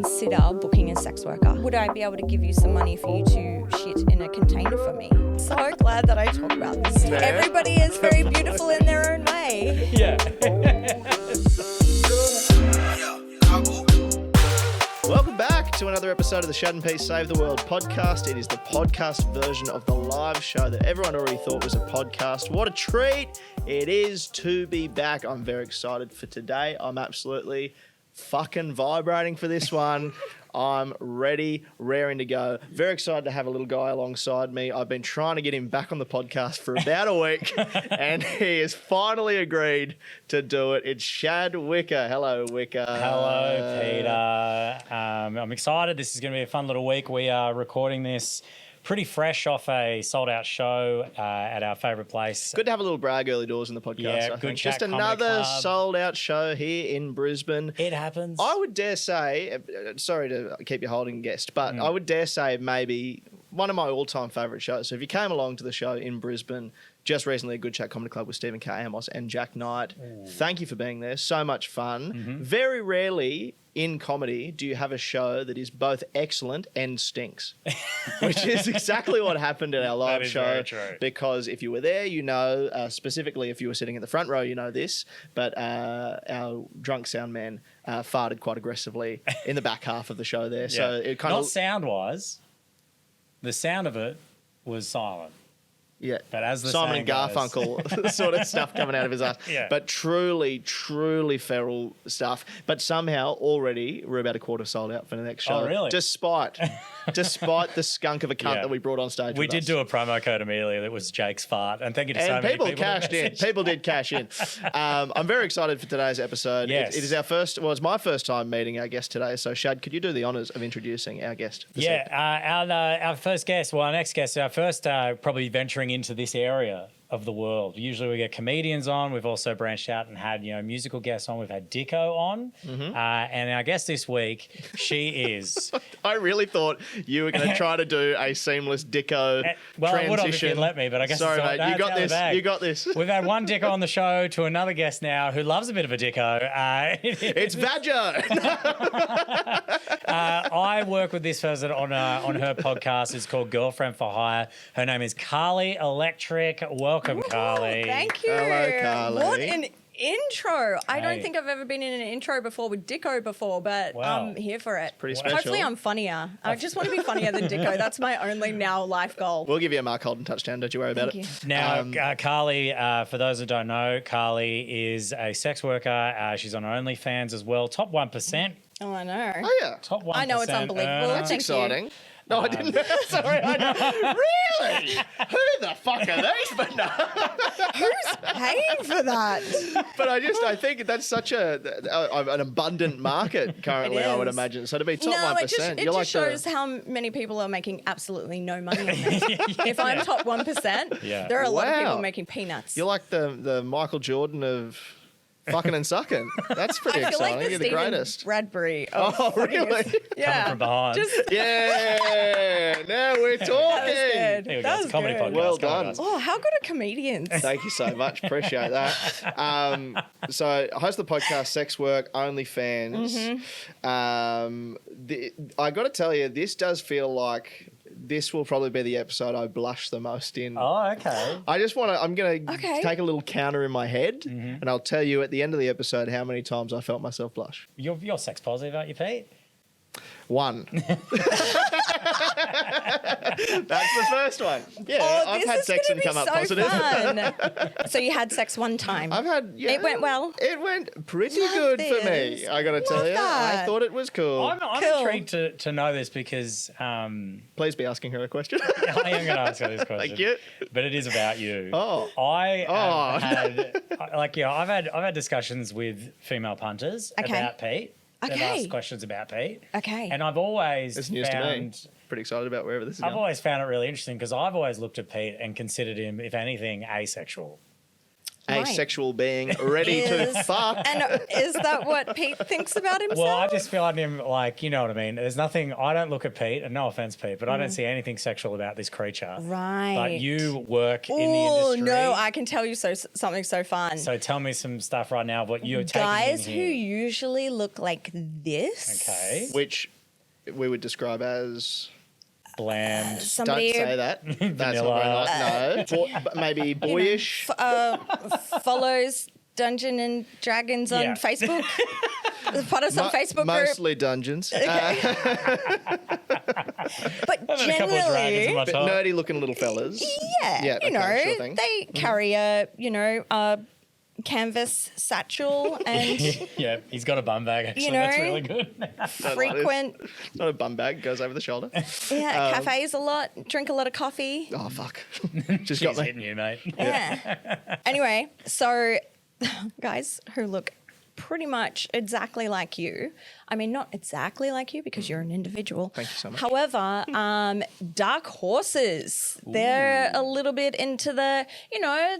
consider booking a sex worker? Would I be able to give you some money for you to shit in a container for me? So glad that I talk about this. Yeah. Everybody is very beautiful in their own way. Yeah. Welcome back to another episode of the Shad Pete Save the World podcast. It is the podcast version of the live show that everyone already thought was a podcast. What a treat it is to be back. I'm very excited for today. I'm absolutely fucking vibrating for this one. I'm ready, raring to go. Very excited to have a little guy alongside me. I've been trying to get him back on the podcast for about a week, and he has finally agreed to do it. It's Shad Wicker. Hello, Wicker. Hello, Peter. I'm excited. This is going to be a fun little week. We are recording this pretty fresh off a sold-out show at our favourite place. Good to have a little brag early doors in the podcast. Yeah, I good think. chat, Just comedy another club. sold-out show here in Brisbane. It happens. I would dare say, sorry to keep you holding guest, but I would dare say maybe one of my all-time favourite shows. So if you came along to the show in Brisbane just recently, a Good Chat Comedy Club with Stephen K. Amos and Jack Knight, thank you for being there. So much fun. Very rarely in comedy do you have a show that is both excellent and stinks, which is exactly what happened at our live That is show. very true. Because if you were there, you know, specifically if you were sitting in the front row, you know this, but our drunk sound man farted quite aggressively in the back half of the show there. So it kind Not of... sound-wise. The sound of it was silent. Yeah, But as the Simon and saying goes- Garfunkel sort of stuff coming out of his ass. Yeah. But truly, truly feral stuff. But somehow already we're about a quarter sold out for the next show. Oh, really? Despite the skunk of a cunt Yeah. that we brought on stage We with did us. do a promo code immediately that was Jake's fart. And thank you to so And many people people. that cashed in. messaged. People did cash in. I'm very excited for today's episode. Yes. It is our first, well, it's my first time meeting our guest today. So, Shad, could you do the honours of introducing our guest? this evening? Our first guest, our next guest, our first probably venturing into this area of the world. Usually we get comedians on. We've also branched out and had, musical guests on. We've had Dicko on. And our guest this week, she is... I really thought you were going to try to do a seamless Dicko well, transition. I would have if you'd let me, but I guess Sorry, it's mate. no, You it's got out of the this. bag. You got this. We've had one Dicko on the show to another guest now who loves a bit of a Dicko. It's Badger. I work with this person on her podcast. It's called Girlfriend for Hire. Her name is Carly Electric. Welcome, Carly. Thank you. Hello, Carly. What an intro. I Hey. don't think I've ever been in an intro before with Dicko before, but Wow. I'm here for it. Pretty special. Hopefully I'm funnier. I just want to be funnier than Dicko. That's my only now life goal. We'll give you a Mark Holden touchdown. Don't you worry about Thank it. you. Now, Carly, for those that don't know, Carly is a sex worker. She's on OnlyFans as well. Top 1%. Oh, I know. Oh, yeah. Top 1%. I know it's unbelievable. That's Thank you. exciting. No, I didn't. Sorry, I know. Really? Who the fuck are these? But no. Who's paying for that? But I think that's such an abundant market currently. It I would is. imagine. So to be top No, 1%, it just you're like shows how many people are making absolutely no money on this. If I'm top 1%, Yeah. there are a lot of Wow. people making peanuts. you're like the Michael Jordan of fucking and sucking. That's pretty I feel exciting. like the You're the Stephen greatest. Bradbury. Oh, really? Yeah. from behind. Just, Yeah. Now we're that was talking. good. Here we go. That It's a was comedy good. podcast. Well Come on, done. guys. Oh, how good are comedians? Thank you so much. Appreciate that. So I host the podcast Sex Work, OnlyFans. I got to tell you, this does feel like this will probably be the episode I blush the most in. Oh, okay. I'm going to Okay. take a little counter in my head and I'll tell you at the end of the episode how many times I felt myself blush. You're sex positive, aren't you, Pete? One. That's the first one. Yeah, Oh, I've this had is sex gonna and come be up so positive. fun. So you had sex one time. I've had. Yeah, It went well? It went pretty Love good for me. this. I got to tell Love you. I that. thought it was cool. I'm Cool. intrigued to know this because Please be asking her a question. I am going to ask her this question. Thank you. But it is about you. Oh. I've had discussions with female punters Okay. about Pete. They've Okay. asked questions about Pete. Okay. And I've always It's news to me. found Pretty excited about wherever this is I've going. always found it really interesting because I've always looked at Pete and considered him, if anything, asexual. asexual being ready to fuck. And is that what Pete thinks about himself? Well, I just find him like, you know what I mean? There's nothing, I don't look at Pete, and no offense, Pete, but I don't see anything sexual about this creature. Right. But you work in the Oh, industry. no, I can tell you something so fun. So tell me some stuff right now, what you're taking Guys in who here. usually look like this. Okay. Which we would describe as... Bland. Somebody Don't say that. That's Vanilla. not very nice. No. But maybe boyish. Follows Dungeon and Dragons on Yeah. Facebook. Part of some Facebook group. Mostly dungeons. But Having a couple of dragons in my But top. nerdy looking little fellas. yeah, Yeah, you okay, know, sure thing. they carry a, canvas satchel and Yeah, he's got a bum bag, actually. You know, That's really good. frequent, It's not a bum bag, goes over the shoulder. cafes a lot, drink a lot of coffee. Oh, fuck. Just She's got me. hitting you, mate. Yeah. Anyway, so guys who look pretty much exactly like you. I mean, not exactly like you because you're an individual. Thank you so much. However, dark horses, they're a little bit into the,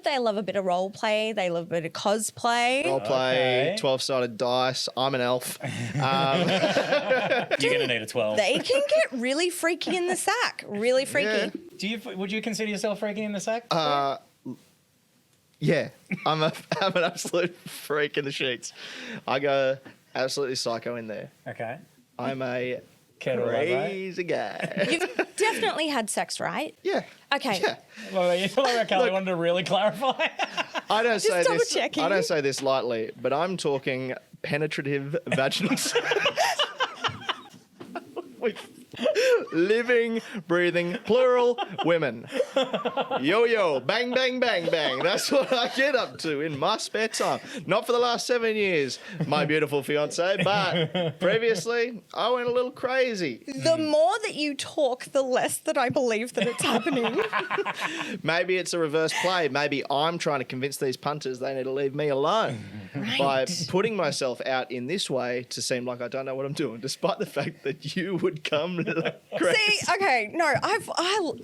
they love a bit of role play. They love a bit of cosplay. Role play, Okay. 12-sided dice. I'm an elf. You're going to need a 12. They can get really freaky in the sack. Really freaky. Yeah. Would you consider yourself freaking in the sack? Yeah, I'm an absolute freak in the sheets. I go absolutely psycho in there. Okay. I'm a Care to elaborate? crazy guy. You've definitely had sex, right? Yeah. Okay. Yeah. Well, you feel like Kelly wanted to really clarify. I don't say double this. checking. I don't say this lightly, but I'm talking penetrative vaginal sex with living, breathing, plural women. Yo yo, bang bang bang bang. That's what I get up to in my spare time. Not for the last 7 years, my beautiful fiance, but previously I went a little crazy. The more that you talk, the less that I believe that it's happening. Maybe it's a reverse play. Maybe I'm trying to convince these punters they need to leave me alone by putting myself out in this way to seem like I don't know what I'm doing, despite the fact that you would come crazy. See, okay, no,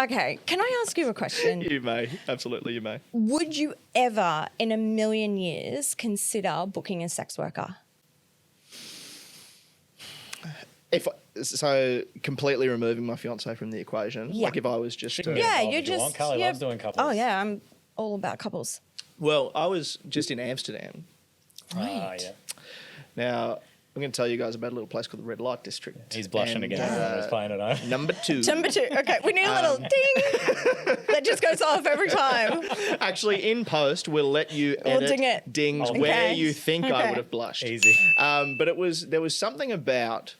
okay. Can I ask you a question? You may. Absolutely, you may. Would you ever, in a million years, consider booking a sex worker? So completely removing my fiance from the equation. Yeah. Like if I was just... Yeah, involved you if you want. just. Carly yeah. loves doing couples. Oh yeah, I'm all about couples. Well, I was just in Amsterdam. Right. Yeah. Now, I'm going to tell you guys about a little place called the Red Light District. He's blushing And, again. I was playing it out. Number 2. Number 2. Okay, we need a little ding that just goes off every time. Actually, in post, we'll let you We'll edit ding it. dings Okay. where you think I Okay. would have blushed. Easy. But there was something about...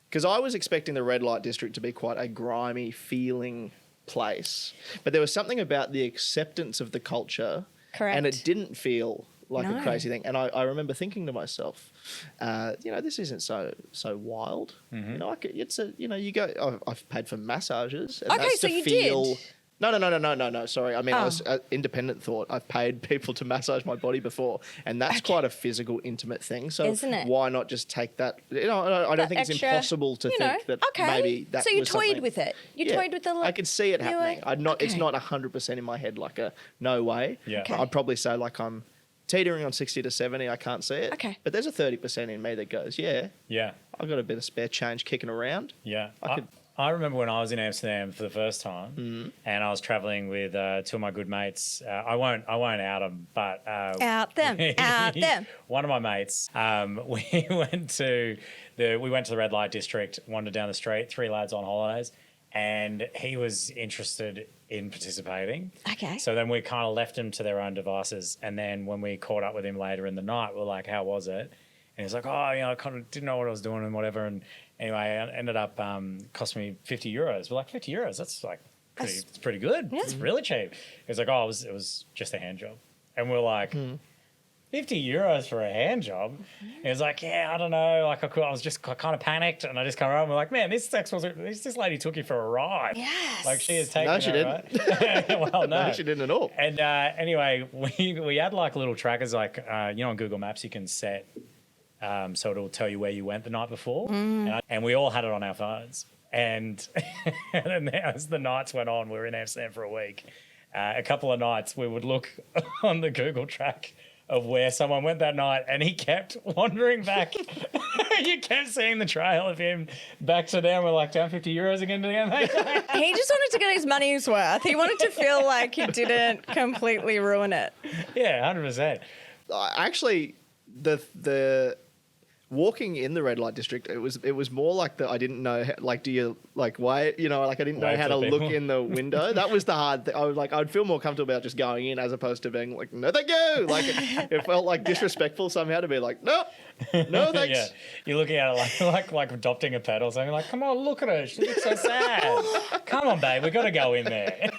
Because I was expecting the Red Light District to be quite a grimy feeling place. But there was something about the acceptance of the culture. Correct. And it didn't feel like No. a crazy thing. And I remember thinking to myself, this isn't so wild. Mm-hmm. You know, you go. I've paid for massages. And Okay, that's so to you feel, did? No. Sorry, I mean, I Oh. was independent thought. I've paid people to massage my body before, and that's quite a physical, intimate thing. So Isn't it? why not just take that? I don't That think it's extra, impossible to think that okay. maybe that. So you was toyed something- with it. You Yeah, toyed with the. I could see it you were- happening. It's okay. not 100% in my head like a no way. Yeah. Okay. I'd probably say like I'm teetering on 60 to 70. I can't see it. Okay. But there's a 30% in me that goes, yeah, Yeah. I've got a bit of spare change kicking around. Yeah. I could- I remember when I was in Amsterdam for the first time, and I was traveling with 2 of my good mates. I won't out them, but Out them. Out them. One of my mates, we went to the Red Light District, wandered down the street, 3 lads on holidays, and he was interested in participating. Okay. So then we kind of left them to their own devices, and then when we caught up with him later in the night, we were like, "How was it?" And he's like, "Oh, I kind of didn't know what I was doing and whatever." And anyway, it ended up costing me €50. We're like, €50? That's like it's pretty good. Yeah. It's really cheap. He was like, "Oh, it was just a hand job," and we're like. €50 for a hand job. He was like, "Yeah, I don't know. Like, I was just kind of panicked, and I just come around. And we're like, man, this lady took you for a ride. Yes. Like she is taking. No, she her, right? Well, no, No, she didn't at all. And anyway, we had like little trackers, like on Google Maps, you can set so it'll tell you where you went the night before, and we all had it on our phones. And then as the nights went on, we were in Amsterdam for a week. a couple of nights we would look on the Google track of where someone went that night, and he kept wandering back. You kept seeing the trail of him back to down. We're like, down 50 euros again to the end. He just wanted to get his money's worth. He wanted to feel like he didn't completely ruin it. Yeah, 100%. Actually, the walking in the red light district, it was more like that. I didn't know, like, do you like why, you know, like I didn't know Wave how to to people. look in the window. That was the hard thing. I was like, I'd feel more comfortable about just going in as opposed to being like, no, thank you. Like it felt like disrespectful somehow to be like, no, no, thanks. Yeah, you're looking at it like adopting a pet or something. Like, come on, look at her. She looks so sad. Come on, babe, we got to go in there.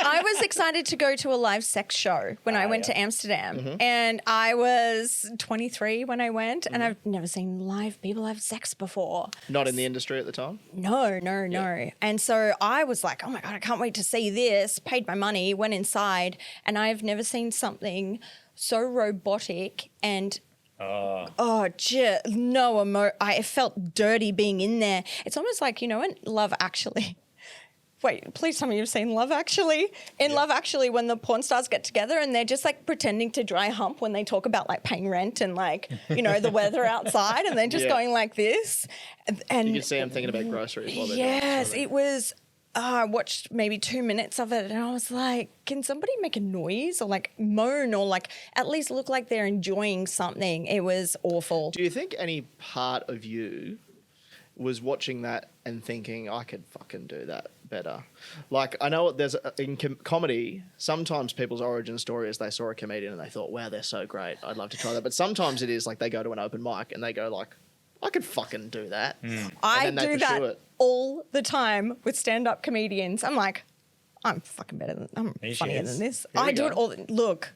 I was excited to go to a live sex show when I went to Amsterdam. And I was 23 when I went, and I've never seen live people have sex before. Not in the industry at the time. No. And so I was like, oh my God, I can't wait to see this. Paid my money, went inside, and I've never seen something so robotic and I felt dirty being in there. It's almost like, you know, in Love Actually. Wait, please tell me you've seen Love Actually. In Love Actually, when the porn stars get together and they're just like pretending to dry hump when they talk about like paying rent and like, you know, the weather outside, and they're just going like this. And You can see I'm thinking about groceries while they're yes, doing it. it was. I watched maybe 2 minutes of it, and I was like, can somebody make a noise or like moan or like at least look like they're enjoying something? It was awful. Do you think any part of you was watching that and thinking, I could fucking do that better? Like, I know there's in comedy, sometimes people's origin story is they saw a comedian and they thought, wow, they're so great, I'd love to try that. But sometimes it is like they go to an open mic and they go like, I could fucking do that. I And then they do pursue that it. all the time with stand-up comedians. I'm like, I'm fucking better than, I'm There she funnier is. than this. Here we I do go. it all. Look,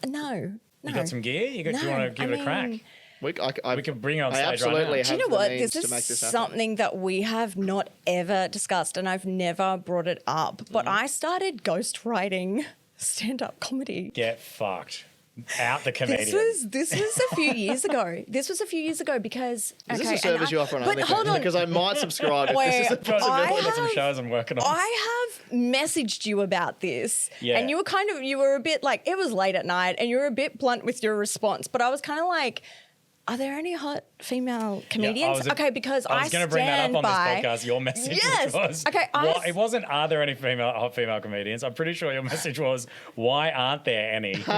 no. You got some gear? Do you want to give it a crack? We We can bring it on I stage absolutely right now. have Do you know the what? means This to make is this happen. something that we have not ever discussed, and I've never brought it up. But I started ghostwriting stand-up comedy. Get fucked. Out the comedian. This was a few years ago. This was a few years ago because Is this a service you offer on But hold OnlyFans? on. Because I might subscribe if Wait, this is a I've got possibility. some shows I'm working on. I have messaged you about this, Yeah. and you were a bit like, it was late at night, and you were a bit blunt with your response. But I was kind of like, are there any hot female comedians? Because I was going to bring that up on by, this podcast. Your message Yes. was, Okay, it wasn't, are there any hot female comedians? I'm pretty sure your message was, why aren't there any? Huge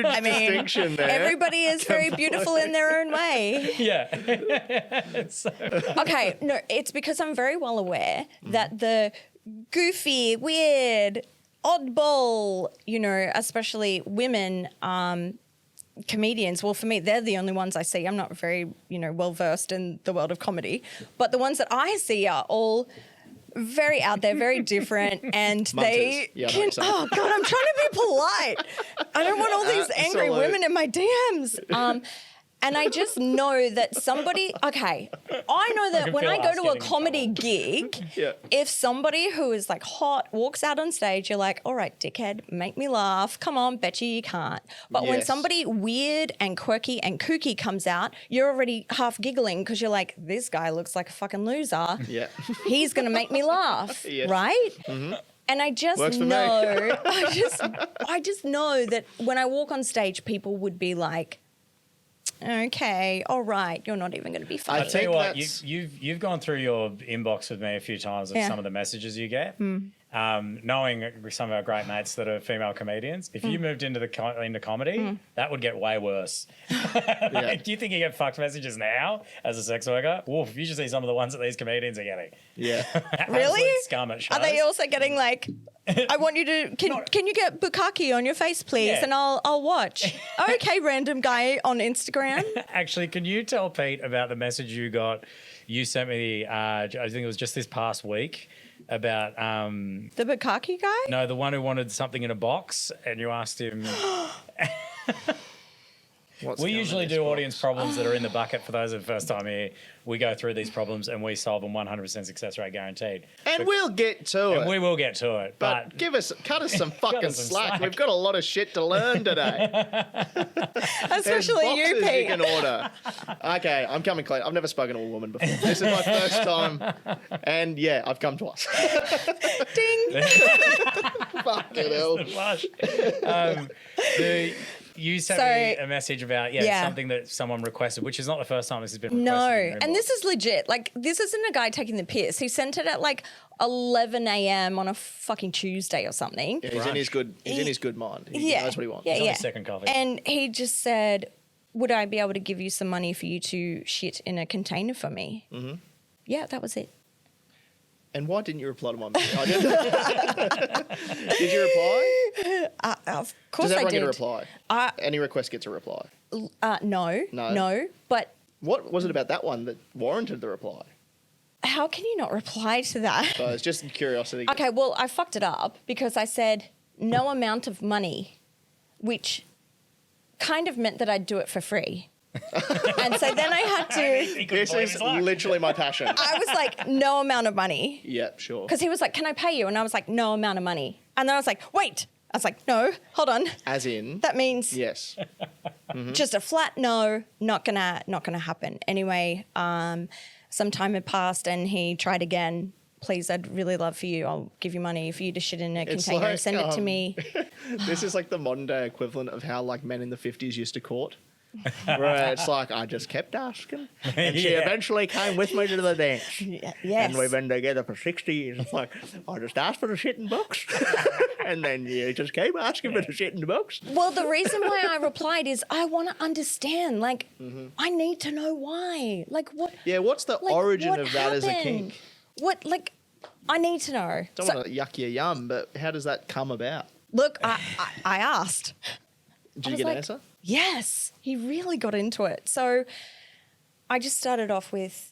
I mean, distinction there. everybody is very beautiful in their own way. Yeah. So, Okay, no, it's because I'm very well aware that the goofy, weird, oddball, you know, especially women comedians, well, for me, they're the only ones I see. I'm not very, you know, well versed in the world of comedy, but the ones that I see are all very out there, very different, and they Yeah, I know can. what you're saying. Oh God, I'm trying to be polite. I don't want all these angry salute. women in my DMs. And I just know that somebody, okay, I know that can when feel I us go to a getting in comedy gig, Yeah. if somebody who is like hot walks out on stage, you're like, all right, dickhead, make me laugh. Come on, bet you can't. But when Yes. somebody weird and quirky and kooky comes out, you're already half giggling because you're like, this guy looks like a fucking loser. Yeah. He's going to make me laugh, Yes. right? Mm-hmm. And I just Works for me. know, I just know that when I walk on stage, people would be like, okay, all right, you're not even going to be funny. I I'll tell you think what, that's- you've gone through your inbox with me a few times of Yeah. some of the messages you get. Knowing some of our great mates that are female comedians, if you moved into into comedy, that would get way worse. Yeah. Do you think you get fucked messages now as a sex worker? Woof, you should see some of the ones that these comedians are getting. Yeah. Really? Absolute scum at shows. Are they also getting like, I want you to, can you get bukkake on your face, please? Yeah. And I'll watch. Okay, random guy on Instagram. Actually, can you tell Pete about the message you got? You sent me, I think it was just this past week, about The bukkake guy? no, the one who wanted something in a box, and you asked him. We usually do audience problems that are in the bucket for those of the first time here. We go through these problems and we solve them 100% success rate guaranteed. And we'll get to it. And we will get to it. But cut us some fucking slack. We've got a lot of shit to learn today. Especially you, Pete. You can order. Okay, I'm coming clean. I've never spoken to a woman before. This is my first time. And yeah, I've come twice. Ding. Fucking hell. You sent me a message about something that someone requested, which is not the first time this has been requested. No, and this is legit. Like, this isn't a guy taking the piss. He sent it at like 11 a.m. on a fucking Tuesday or something. Yeah, he's in his good mind. He knows what he wants. He's on his second coffee. And he just said, would I be able to give you some money for you to shit in a container for me? Mm-hmm. Yeah, that was it. And why didn't you reply to my message? I didn't. Did you reply? Of course I did. Does everyone get a reply? Any request gets a reply? No. But what was it about that one that warranted the reply? how can you not reply to that? So it's just curiosity. Okay, well, I fucked it up because I said no amount of money, which kind of meant that I'd do it for free. And so then I had to... This is literally my passion. I was like, no amount of money. Yep, sure. Because he was like, can I pay you? And I was like, no amount of money. And then I was like, wait. I was like, no, hold on. As in? That means yes. just a flat no, not gonna happen. Anyway, some time had passed and he tried again. Please, I'd really love for you. I'll give you money for you to shit in a container and send it to me. This is like the modern day equivalent of how like men in the 50s used to court. Where it's like, I just kept asking. And she eventually came with me to the dance. Yes. And we've been together for 60 years. It's like, I just asked for the shit in box. And then you just keep asking for the shit in the box. Well, the reason why I replied is I want to understand. Like, I need to know why. Like, what? Yeah, what's the origin what of that as a happened? kink? What, like, I need to know. Don't want to yuck your yum, but how does that come about? Look, I asked. Did you get an answer? Yes, he really got into it. So I just started off with,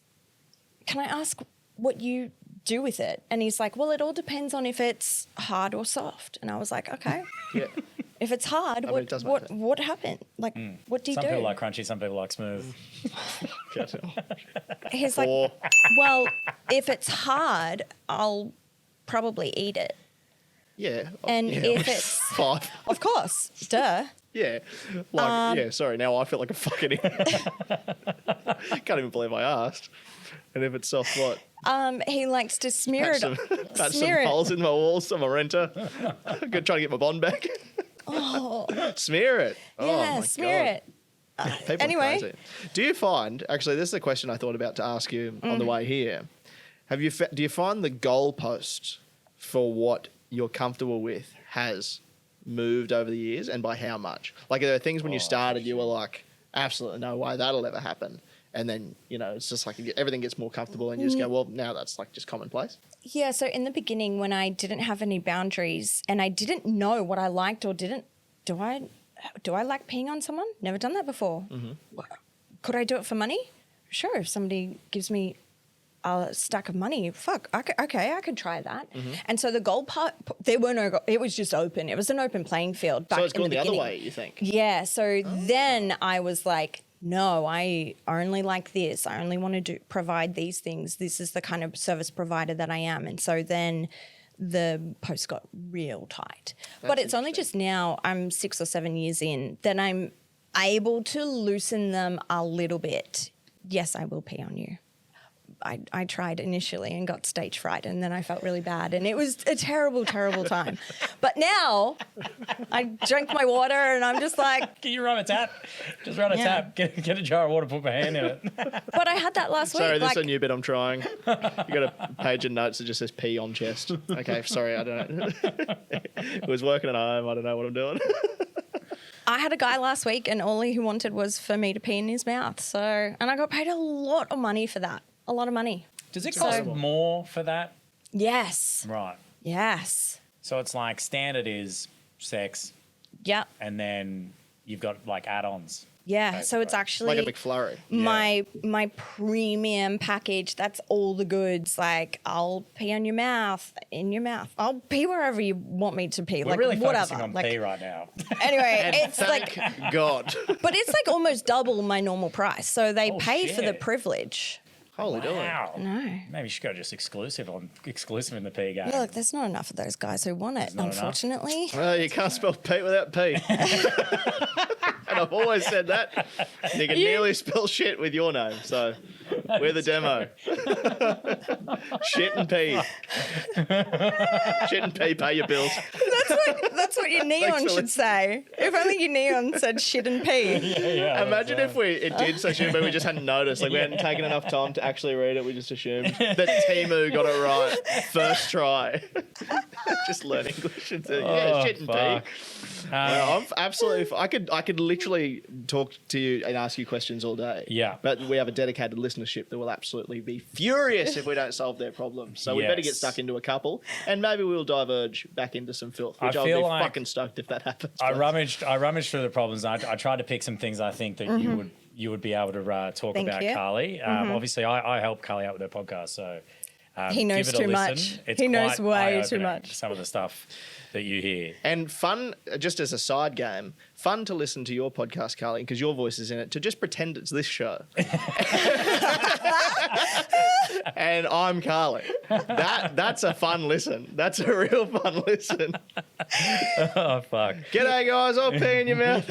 can I ask what you do with it? And he's like, well, it all depends on if it's hard or soft. And I was like, okay. Yeah. If it's hard, what happened? Like, what do you do? Some people like crunchy, some people like smooth. He's like, well, if it's hard, I'll probably eat it. Yeah. And if it's... 5. Of course. Duh. Yeah. Like, sorry, now I feel like a fucking idiot. Can't even believe I asked. And if it's soft, what? He likes to smear Patch some holes in my walls, so I'm a renter. I'm going to try to get my bond back. Smear it. Yeah, smear it. People anyway. are crazy. Do you find, actually, this is a question I thought about to ask you on the way here. Do you find the goalpost for what you're comfortable with has moved over the years, and by how much? Like, are there things when you started you were like, absolutely no way that'll ever happen, and then it's just like everything gets more comfortable and you just go, well, now that's like just commonplace? Yeah, so in the beginning when I didn't have any boundaries and I didn't know what I liked or didn't, do I like peeing on someone? Never done that before. Could I do it for money? Sure, if somebody gives me a stack of money, I could try that. And so the goal part, there were no, it was just open. It was an open playing field back in the beginning. So it's gone the other way, you think? Yeah, so then I was like, no, I only like this. I only want to provide these things. This is the kind of service provider that I am. And so then the post got real tight. But it's only just now, I'm 6 or 7 years in, that I'm able to loosen them a little bit. Yes, I will pee on you. I tried initially and got stage fright, and then I felt really bad, and it was a terrible, terrible time. But now I drank my water and I'm just like... Can you run a tap? Just run a tap. Get a jar of water, put my hand in it. But I had that last week. Sorry, this is a new bit I'm trying. You got a page of notes that just says pee on chest. Okay, sorry, I don't know. It was working at home. I don't know what I'm doing. I had a guy last week and all he wanted was for me to pee in his mouth. And I got paid a lot of money for that. A lot of money. Does it cost more for that? Yes. Right. Yes. So it's like standard is sex. Yep. And then you've got like add-ons. Yeah, so it's actually Like a McFlurry. my premium package. That's all the goods. Like I'll pee on your mouth, in your mouth. I'll pee wherever you want me to pee. We're like really whatever. focusing on like, pee right now. Anyway, And it's thank God. but it's like almost double my normal price. So they Oh, paid for the shit. privilege. Holy dooly. Wow. No. Maybe you should go just exclusive in the pee game. Yeah, look, there's not enough of those guys who want it, not enough? unfortunately. Well, you can't spell Pete without P. And I've always said that. You can nearly spell shit with your name, so we're the demo. Shit and pee. Shit and pee, pay your bills. That's what your neon should say. If only your neon said shit and pee. Yeah, Imagine if it did say shit, but we just hadn't noticed. Like we hadn't taken enough time to actually read it. We just assumed that Timu got it right first try. Just learn English and say, shit and pee. I'm absolutely. I could literally talk to you and ask you questions all day. Yeah. But we have a dedicated listenership that will absolutely be furious if we don't solve their problems. So we better get Yes. stuck into a couple, and maybe we'll diverge back into some filth, which I'll be feel like fucking stoked if that happens. I rummaged through the problems. I tried to pick some things I think that you would be able to talk Thank about, you. Carly. Obviously, I help Carly out with her podcast, so He knows give it a too listen. much. It's He knows quite way too eye-opening, much. Some of the stuff that you hear. And fun, just as a side game, fun to listen to your podcast, Carly, because your voice is in it, to just pretend it's this show. And I'm Carly. That's a fun listen. That's a real fun listen. Oh fuck! G'day, guys. I'll pee in your mouth.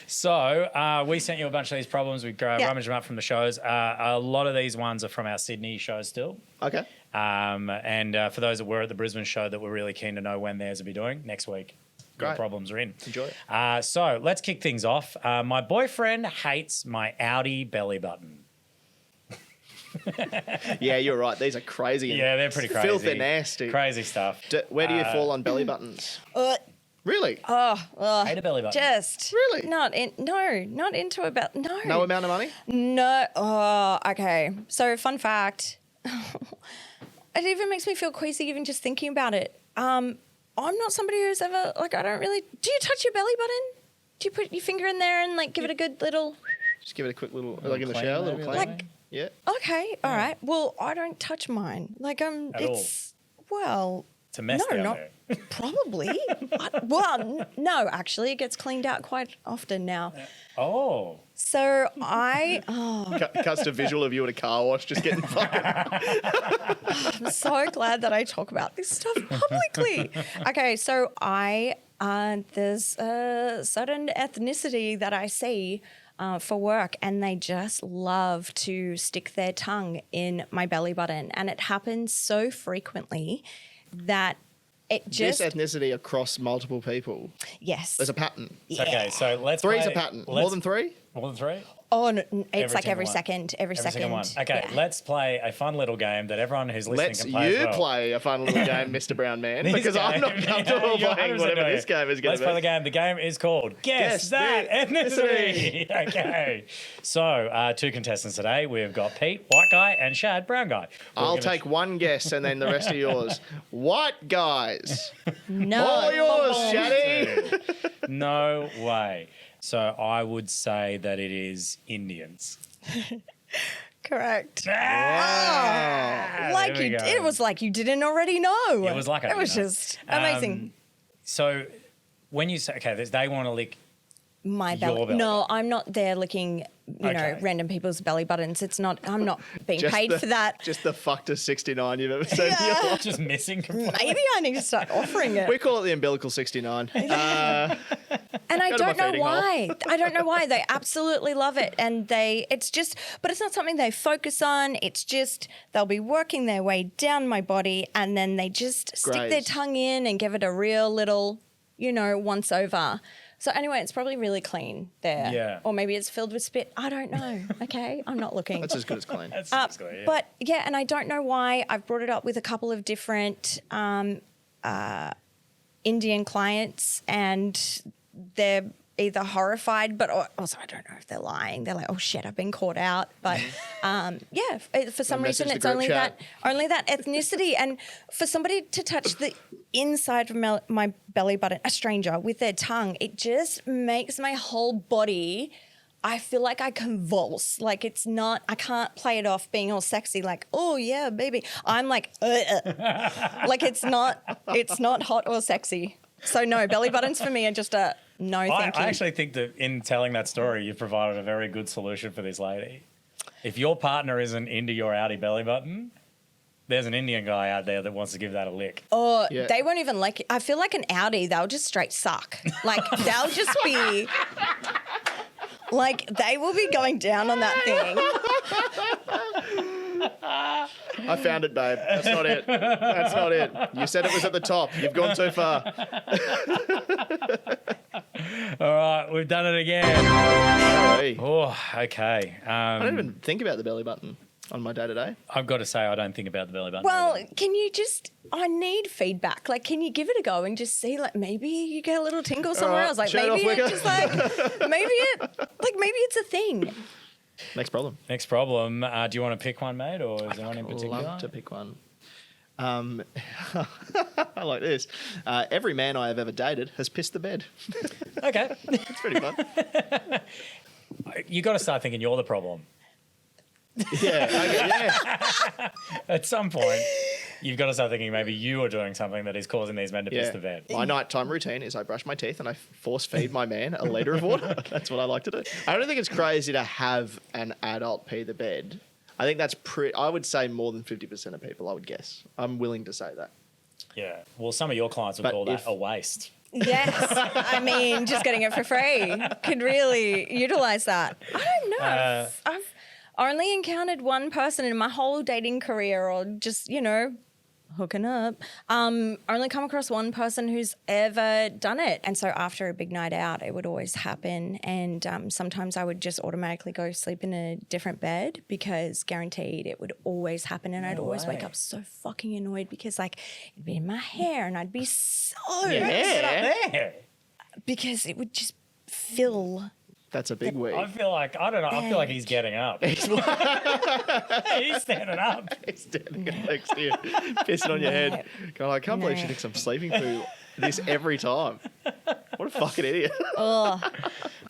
So we sent you a bunch of these problems. We rummaged them up from the shows. A lot of these ones are from our Sydney shows still. Okay. And for those that were at the Brisbane show that were really keen to know when theirs will be doing next week, your Great. problems are in. Enjoy it. So let's kick things off. My boyfriend hates my Audi belly button. Yeah, you're right. These are crazy. Yeah, they're pretty crazy. Filthy nasty. Crazy stuff. Where do you fall on belly buttons? Really? Hate a belly button. Just Really? not into about no. No amount of money? No. Oh, okay. So fun fact. It even makes me feel queasy even just thinking about it. I'm not somebody who's ever like I don't really. Do you touch your belly button? Do you put your finger in there and like give it a good little? Just give it a quick little, like in the clean, shower, little maybe, clean. like- Yeah. Okay, all right. Well, I don't touch mine. Like it's well. It's a mess No, down not there. probably. No, actually, it gets cleaned out quite often now. Oh. So Cuts to visual of you at a car wash just getting fucking. I'm so glad that I talk about this stuff publicly. Okay, so there's a certain ethnicity that I see for work, and they just love to stick their tongue in my belly button, and it happens so frequently that it just This ethnicity across multiple people. yes. There's a pattern. Okay, so let's Three's play, a pattern. More let's- than three? More than three? Oh, no, it's Every like single every one. second, every second. Single one. Okay, Yeah. let's play a fun little game that everyone who's listening Let's can play as you well. play a fun little game, Mr. Brown Man, This because I'm not game- comfortable You're playing 100% whatever doing this it. game is going Let's to play be. the game. The game is called Guess Guess That the Ethnicity. Okay. So, two contestants today. We've got Pete, white guy, and Shad, brown guy. I'll take one guess and then the rest are yours. White guys. No. All yours, Shaddy. No way. So, I would say that it is Indians. Correct. Ah, Like there we you, go. it was like you didn't already know. It was like I it was didn't know. just amazing. So, when you say, okay, they want to lick My your belly. belly No, I'm not there licking, Okay. random people's belly buttons. It's not. I'm not being paid the, for that. Just the fucked 69 you've ever seen in your Yeah. life. just missing completely. Maybe I need to start offering it. We call it the umbilical 69. And I Go to my don't know feeding hole. why. I don't know why. They absolutely love it. And it's just, but it's not something they focus on. It's just, they'll be working their way down my body and then they just stick their Graze. tongue in and give it a real little, once over. So anyway, it's probably really clean there. Yeah. Or maybe it's filled with spit. I don't know. Okay. I'm not looking. That's as good as clean. That's basically, yeah. But yeah, and I don't know why. I've brought it up with a couple of different Indian clients, and they're either horrified, but also I don't know if they're lying. They're like, oh shit, I've been caught out. But for some reason it's only that ethnicity. And for somebody to touch the inside of my belly button, a stranger, with their tongue, it just makes my whole body, I feel like I convulse. Like it's not, I can't play it off being all sexy, like, oh yeah, baby. I'm like, like it's not hot or sexy. So no, belly buttons for me are just a no thank you. I actually think that in telling that story, you've provided a very good solution for this lady. If your partner isn't into your outie belly button, there's an Indian guy out there that wants to give that a lick. Or they won't even like it. I feel like an outie, they'll just straight suck. Like they'll just be, like they will be going down on that thing. I found it, babe. That's not it. That's not it. You said it was at the top. You've gone too far. All right, we've done it again. Golly. Oh, okay. I don't even think about the belly button on my day-to-day. I've got to say, I don't think about the belly button. Well, either. can you just, I need feedback. Like, can you give it a go and just see, like, maybe you get a little tingle somewhere else. Like, maybe it's just like, maybe it's a thing. Next problem. Next problem. Do you want to pick one, mate, or is there one in particular? I'd love to pick one. I like this. Every man I have ever dated has pissed the bed. Okay. It's pretty fun. You got to start thinking you're the problem. Yeah. Okay, yeah. At some point, you've got to start thinking maybe you are doing something that is causing these men to piss the bed. My nighttime routine is I brush my teeth and I force feed my man a litre of water. That's what I like to do. I don't think it's crazy to have an adult pee the bed. I think that's I would say more than 50% of people, I would guess. I'm willing to say that. Yeah. Well, some of your clients would call that a waste. Yes. I mean, just getting it for free could really utilise that. I don't know. I've only encountered one person in my whole dating career, or just, hooking up. Only come across one person who's ever done it. And so after a big night out, it would always happen. And sometimes I would just automatically go sleep in a different bed because guaranteed it would always happen. And I'd always wake up so fucking annoyed because like it'd be in my hair and I'd be so... there. Because it would just fill... That's a big wee. I feel like he's getting up. He's standing up. He's standing up next to you, pissing on your head. God, I can't believe she thinks I'm sleeping through this every time. What a fucking idiot.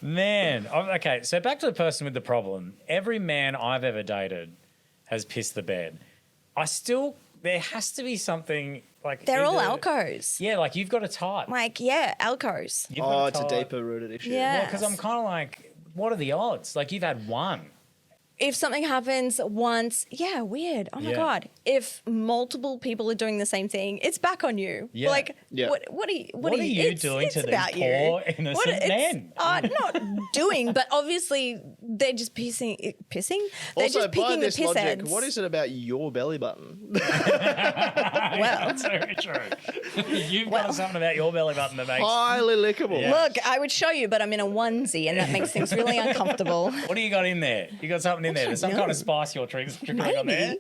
Man. Okay, so back to the person with the problem. Every man I've ever dated has pissed the bed. There has to be something like... They're all alcos. Yeah, like you've got a type. Like, yeah, alcos. It's a deeper rooted issue. Yeah. Because I'm kind of like, what are the odds? Like you've had one. If something happens once, yeah, weird. Oh my God. If multiple people are doing the same thing, it's back on you. Yeah. Like, what are you doing to these poor innocent men? Not doing, but obviously they're just pissing. They're Also, just by picking this the piss logic, ends. what is it about your belly button? Well, That's very true. You've got something about your belly button that makes... Highly lickable. Yeah. look, I would show you, but I'm in a onesie and that makes things really uncomfortable. What do you got in there? You got something in there. There's some kind of spice you're trickling on there.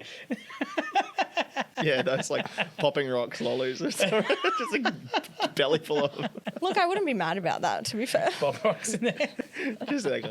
Yeah, that's like popping rocks lollies. Just a belly full of them. Look, I wouldn't be mad about that, to be fair. Pop rocks in there. Just like,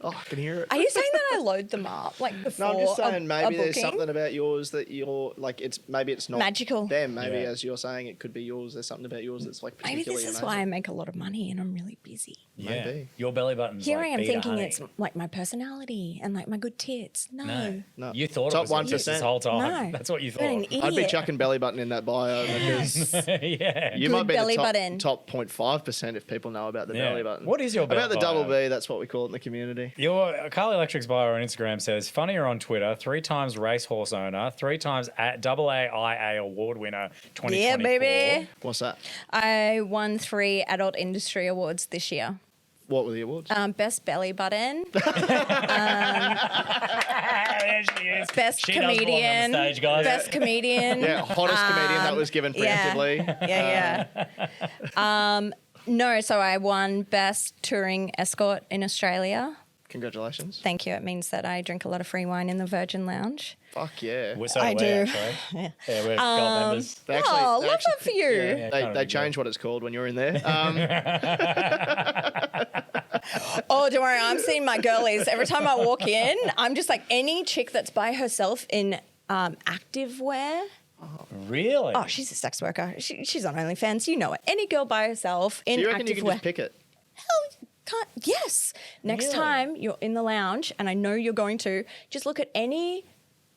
I can hear it. Are you saying that I load them up like before? No, I'm just saying maybe there's booking? something about yours that you're like it's not Magical. them. Maybe as you're saying it could be yours. There's something about yours that's like Maybe particularly this is amazing. why I make a lot of money and I'm really busy. Yeah. Maybe. Your belly button's Here like I am Beta thinking honey. it's like my personality and like my good tits. No. No. You thought Top it was this 1%. whole time. No. That's what you What an thought. idiot. I'd be chucking belly button in that bio because Yeah. you Good might be belly the button. top 0.5% if people know about the Yeah. belly button. What is your about the double bio? B? That's what we call it in the community. Your Carl Electric's bio on Instagram says, funnier on Twitter, 3 times racehorse owner, 3 times AAIA award winner 2024. Yeah, baby. What's that? I won 3 adult industry awards this year. What were the awards? Best belly button, There she is. best She does belong on the comedian, stage, guys. best comedian. Yeah, hottest comedian that was given preemptively. Yeah. No, so I won best touring escort in Australia. Congratulations. Thank you. It means that I drink a lot of free wine in the Virgin Lounge. Fuck yeah. So I we, do. Actually. Yeah, we're gold members. They Love that for you. Yeah, They changed what it's called when you're in there. Oh, don't worry. I'm seeing my girlies. Every time I walk in, I'm just like any chick that's by herself in active wear. Really? Oh, she's a sex worker. She's on OnlyFans. You know it. Any girl by herself in Do you reckon active you can wear. just pick it? Hell, can't. Yes. Next Really? time you're in the lounge, and I know you're going to, just look at any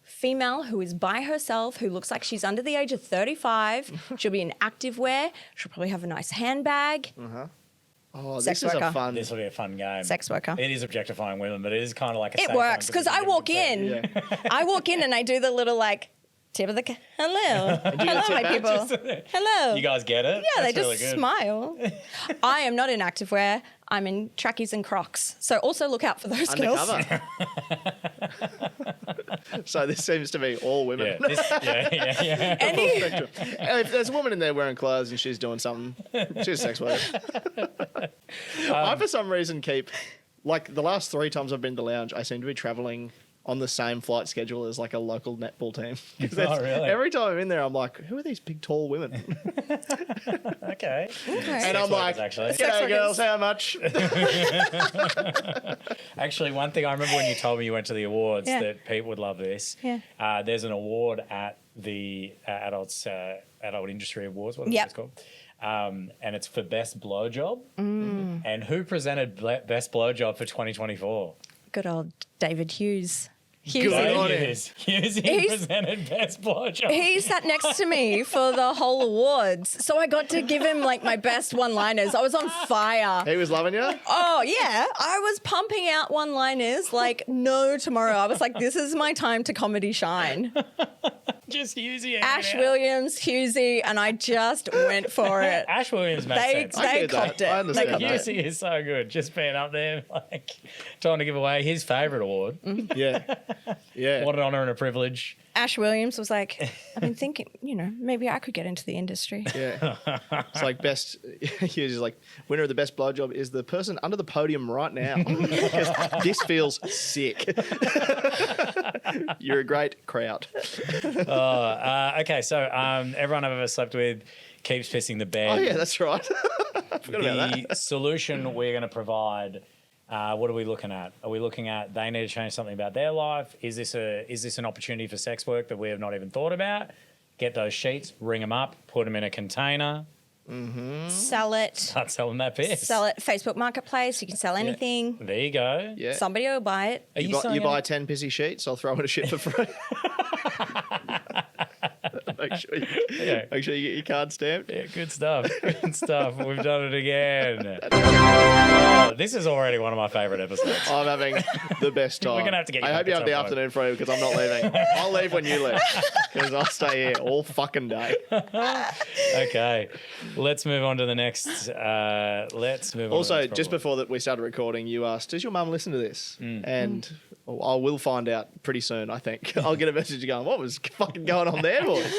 female who is by herself, who looks like she's under the age of 35. She'll be in active wear. She'll probably have a nice handbag. Oh, Sex this is worker. a fun. This will be a fun game. Sex worker. It is objectifying women, but it is kind of like a It safe works one because I walk in. Yeah. I walk in and I do the little like tip of the hello, hello, tip my back? people, hello. You guys get it? Yeah, That's they really just good. smile. I am not in activewear. I'm in trackies and Crocs. So also look out for those girls. Undercover. So this seems to be all women. Yeah. Any, If there's a woman in there wearing clothes and she's doing something, she's a sex worker. I, for some reason, keep, like, the last 3 times I've been to the lounge, I seem to be travelling on the same flight schedule as, like, a local netball team. 'Cause Oh, really? Every time I'm in there, I'm like, who are these big, tall women? Okay. And I'm like, workers, actually. Sex g'day, workers. girls, how much? Actually, one thing I remember when you told me you went to the awards Yeah. that Pete would love this. Yeah. There's an award at the Adult Industry Awards. What is Yep. it called? And it's for best blowjob. Mm. And who presented best blowjob for 2024? good old David Hughes. Good on him. Hughes He's- presented best blowjob. He sat next to me for the whole awards. So I got to give him like my best one-liners. I was on fire. He was loving you? Oh, yeah. I was pumping out one-liners like no tomorrow. I was like, this is my time to comedy shine. Just Hughesy. Ash Williams, Hughesy, and I just went for it. Ash Williams makes They, sense. I they get that. copped it. I They understand copped that. it. Hughesy is so good. Just being up there, like, trying to give away his favourite award. Yeah. Yeah. What an honour and a privilege. Ash Williams was like, I've been thinking, maybe I could get into the industry. Yeah. It's like best, he's like, winner of the best blowjob is the person under the podium right now. Because this feels sick. You're a great crowd. Okay, so everyone I've ever slept with keeps pissing the bed. Oh, yeah, that's right. I forgot about The that. solution we're going to provide, what are we looking at? Are we looking at they need to change something about their life? Is this an opportunity for sex work that we have not even thought about? Get those sheets, ring them up, put them in a container, Sell it. start selling that piss. Sell it. Facebook Marketplace. You can sell anything. There you go. Yeah. Somebody will buy it. Are You selling buy any- 10 pissy sheets, I'll throw in a shit for free. Make sure you get your card stamped. Yeah, good stuff. Good stuff. We've done it again. Oh, this is already one of my favourite episodes. I'm having the best time. We're gonna have to get you I back hope you at have the some point. afternoon free because I'm not leaving. I'll leave when you leave because I'll stay here all fucking day. Okay, let's move on to the next. Let's move on. Also, to the next just problem. before that we started recording, you asked, does your mum listen to this? Mm. And I will find out pretty soon, I think. I'll get a message going, what was fucking going on there, boys?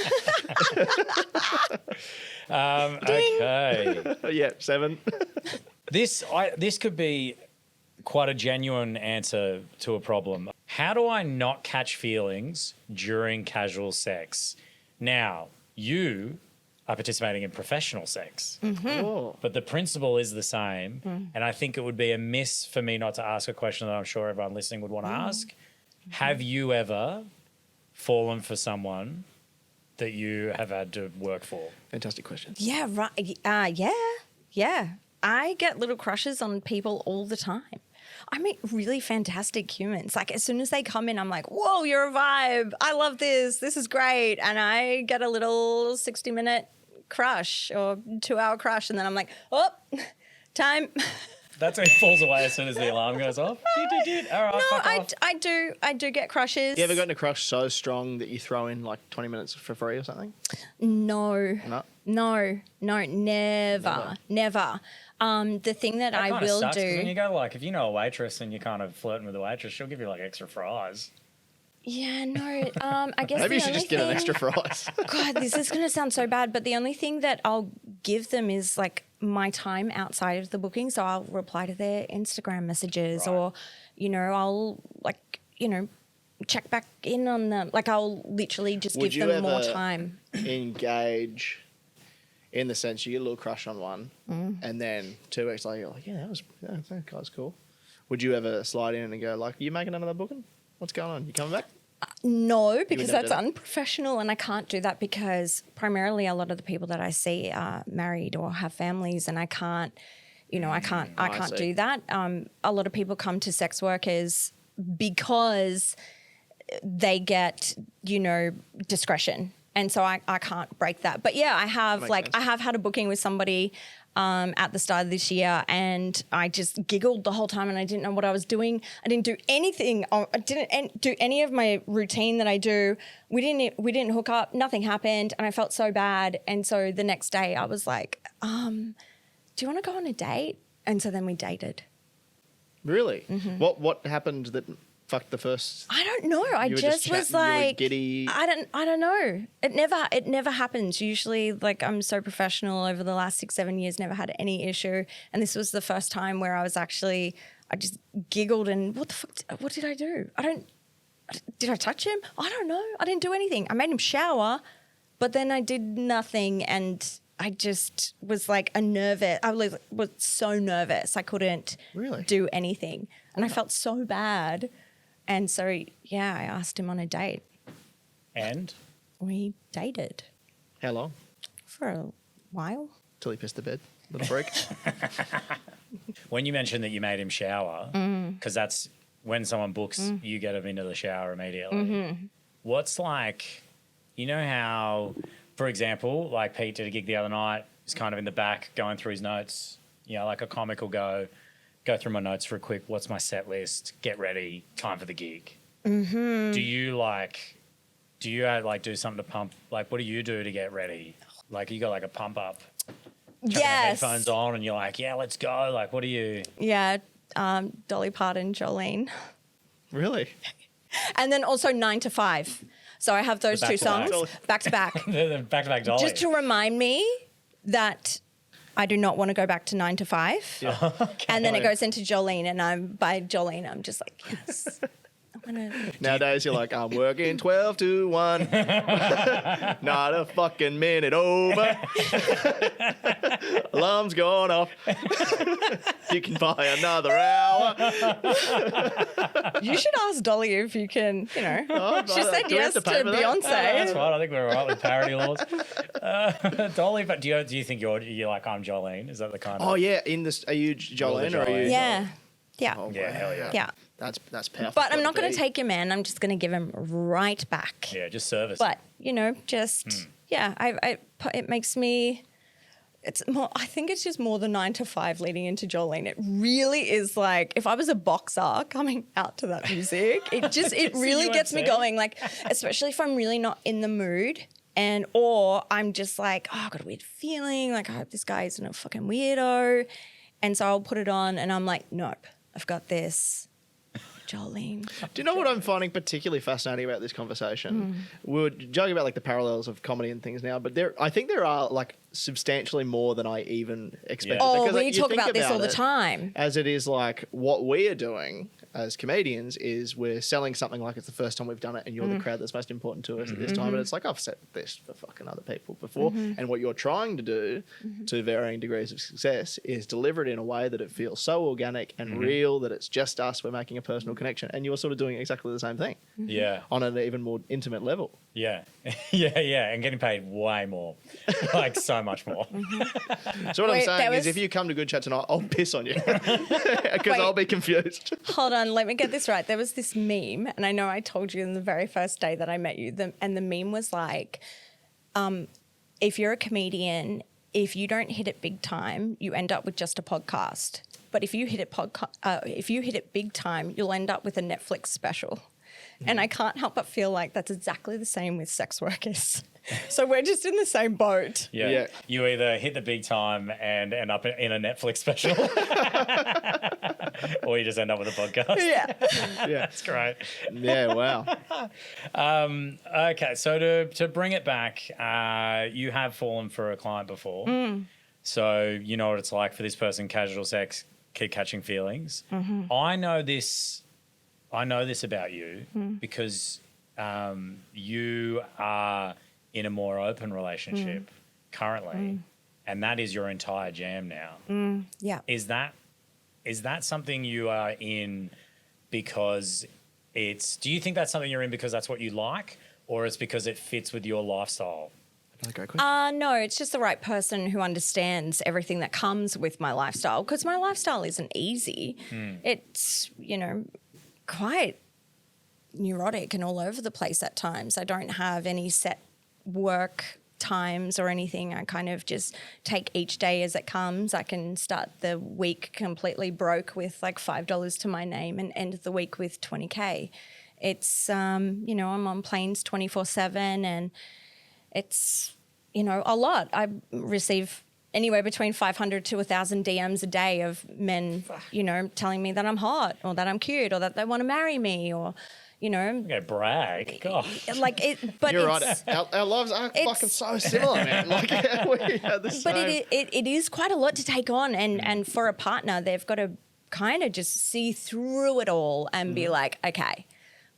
Okay, Yeah, 7. this could be quite a genuine answer to a problem. How do I not catch feelings during casual sex? Now, you are participating in professional sex. Oh. But the principle is the same. And I think it would be a miss for me not to ask a question that I'm sure everyone listening would want to ask. Have you ever fallen for someone that you have had to work for? Fantastic question. Yeah, right. Yeah. I get little crushes on people all the time. I meet really fantastic humans. Like as soon as they come in, I'm like, whoa, you're a vibe. I love this. This is great. And I get a little 60-minute crush or 2-hour crush. And then I'm like, oh, time. That's when it falls away as soon as the alarm goes off. All right, No, fuck off. I do get crushes. You ever gotten a crush so strong that you throw in like 20 minutes for free or something? No. No. Never. The thing that I Kinda will sucks, 'cause do. when you go like, if you know a waitress and you're kind of flirting with the waitress, she'll give you like extra fries. Yeah, no. I guess Maybe you the should only just get an thing- extra fries. God, this is going to sound so bad, but the only thing that I'll give them is like my time outside of the booking. So I'll reply to their Instagram messages or, I'll like, check back in on them. Like I'll literally just Would give you them more ever time. engage in the sense you get a little crush on one and then 2 weeks later you're like, that guy's cool. Would you ever slide in and go like, you making another booking? What's going on? You coming back? No, because never that's do that? unprofessional and I can't do that because primarily a lot of the people that I see are married or have families and I can't see. do that. A lot of people come to sex workers because they get, discretion. And so I can't break that. But yeah, I have Makes sense. I have had a booking with somebody at the start of this year and I just giggled the whole time and I didn't know what I was doing. I didn't do anything. I didn't do any of my routine that I do. We didn't hook up. Nothing happened and I felt so bad. And so the next day I was like, do you want to go on a date? And so then we dated. Really? Mm-hmm. What happened that fucked the first? I don't know. I You were just was chatting, you were like, giddy. I don't know. It never happens. Usually, like I'm so professional over the last 6-7 years, never had any issue. And this was the first time where I just giggled and what the fuck? What did I do? Did I touch him? I don't know. I didn't do anything. I made him shower, but then I did nothing and I just was like I was so nervous. I couldn't Really? do anything. And I felt so bad. And so, yeah, I asked him on a date. And We dated How long? for a while. Till he pissed the bed. Little freak. when you mentioned that you made him shower, because that's when someone books, you get them into the shower immediately. What's like, how, for example, like Pete did a gig the other night, he's kind of in the back going through his notes, like a comic will go through my notes for a quick, what's my set list, get ready, time for the gig. Do you do something to pump, like what do you do to get ready? Like you got like a pump up, chucking the Yes. headphones on and you're like, yeah, let's go. Like what do you? Yeah, Dolly Parton, Jolene. Really? And then also 9 to 5. So I have those The two back-to-back. songs back to back. The back-to-back Dolly. Just to remind me that I do not want to go back to 9 to 5. Yeah. And then it goes into Jolene and by Jolene, I'm just like, yes. I'm going to... Nowadays you're like, I'm working 12 to 1. Not a fucking minute over. Alarm's gone off. You can buy another hour. You should ask Dolly if you can, Oh, She said do we have yes to pay for that? Beyonce. That's right. I think we're all right with parody laws. Dolly, but do you think you're like I'm Jolene? Is that the kind of? Oh yeah, are you Jolene or are you? Jolene. Yeah. Yeah. Oh, Yeah, hell yeah. Yeah. That's powerful. But I'm not going to take your man. I'm just going to give him right back. Yeah, just service. But, it makes me, it's more, I think it's just more than 9 to 5 leading into Jolene. It really is like, if I was a boxer coming out to that music, it really gets me UFC. going. Like, especially if I'm really not in the mood or I'm just like, oh, I've got a weird feeling. Like, I hope this guy isn't a fucking weirdo. And so I'll put it on and I'm like, nope, I've got this. Jolene. Do you know what I'm finding particularly fascinating about this conversation? We were joking about like the parallels of comedy and things now, but I think there are like substantially more than I even expected. Yeah. Oh, Because, like, we you talk think about this all the it time. As it is like what we are doing as comedians is we're selling something like it's the first time we've done it and you're the crowd that's most important to us at this time. And it's like, I've said this for fucking other people before. And what you're trying to do to varying degrees of success is deliver it in a way that it feels so organic and real that it's just us. We're making a personal connection. And you're sort of doing exactly the same thing yeah, on an even more intimate level. yeah, yeah, and getting paid way more, like so much more. So what I'm Wait, saying there is was- if you come to Good Chat tonight, I'll piss on you because I'll be confused. Hold on, let me get this right. There was this meme, and I know I told you in the very first day that I met you, and the meme was like, if you're a comedian, if you don't hit it big time, you end up with just a podcast. But if you hit it big time, you'll end up with a Netflix special. And I can't help but feel like that's exactly the same with sex workers. So we're just in the same boat. Yeah. Yeah. You either hit the big time and end up in a Netflix special, or you just end up with a podcast. Yeah. Yeah. That's great. Yeah, wow. Okay, so to bring it back, you have fallen for a client before. So you know what it's like for this person, casual sex, keep catching feelings. I know this I know this about you because you are in a more open relationship currently, and that is your entire jam now. Yeah. Is that something you are in because do you think that's something you're in because that's what you like, or it's because it fits with your lifestyle? Another great question. No, it's just the right person who understands everything that comes with my lifestyle, because my lifestyle isn't easy. It's, quite neurotic and all over the place at times. I don't have any set work times or anything. I kind of just take each day as it comes. I can start the week completely broke with like $5 to my name and end the week with 20K. It's, I'm on planes 24/7, and it's, a lot. I receive anywhere between 500 to 1,000 DMs a day of men, telling me that I'm hot or that I'm cute or that they want to marry me or, Okay, brag. Gosh. like it. But You're it's, right. Our lives are fucking so similar, man. Like we have the same. But it is quite a lot to take on, and for a partner, they've got to kind of just see through it all and be like, okay,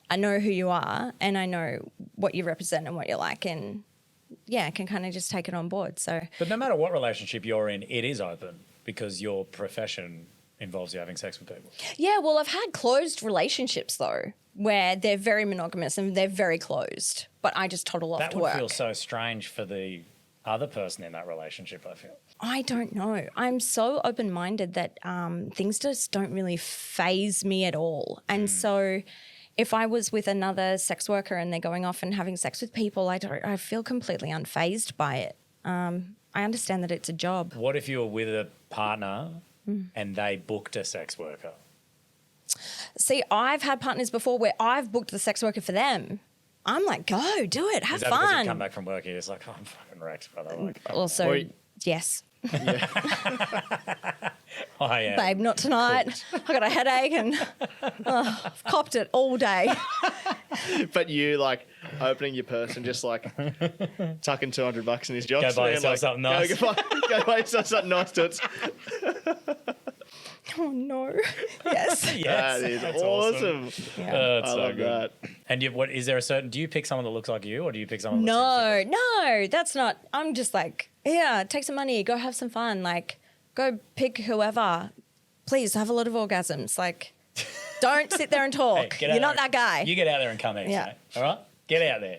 I know who you are and I know what you represent and what you like, and I can kind of just take it on board. So, But no matter what relationship you're in, it is open because your profession involves you having sex with people. yeah, well, I've had closed relationships though, where they're very monogamous and they're very closed, but I just toddle off That to would work. feel so strange for the other person in that relationship, I feel. I don't know. I'm so open-minded that things just don't really faze me at all. And so if I was with another sex worker and they're going off and having sex with people, I feel completely unfazed by it. I understand that it's a job. What if you were with a partner and they booked a sex worker? See, I've had partners before where I've booked the sex worker for them. I'm like, go, do it, have Is that because you fun. come back from work and you're just like, oh, I'm fucking wrecked, brother. Like, Also, Or- yes. I am. Babe, not tonight. I got a headache and I've copped it all day. But you like opening your purse and just like tucking $200 in his job. Go buy yourself something nice. Go buy yourself something nice, Toots. Oh, no. Yes. Yes, That is that's awesome. Yeah. That's I so love good. that. And is there a certain, do you pick someone that looks like you or do you pick someone that looks like No, that's not. I'm just like, take some money, go have some fun. Like, go pick whoever. Please have a lot of orgasms. Like, don't sit there and talk. Hey, get out You're not there. that guy. You get out there and come easy, Yeah. mate. All right? Get out there.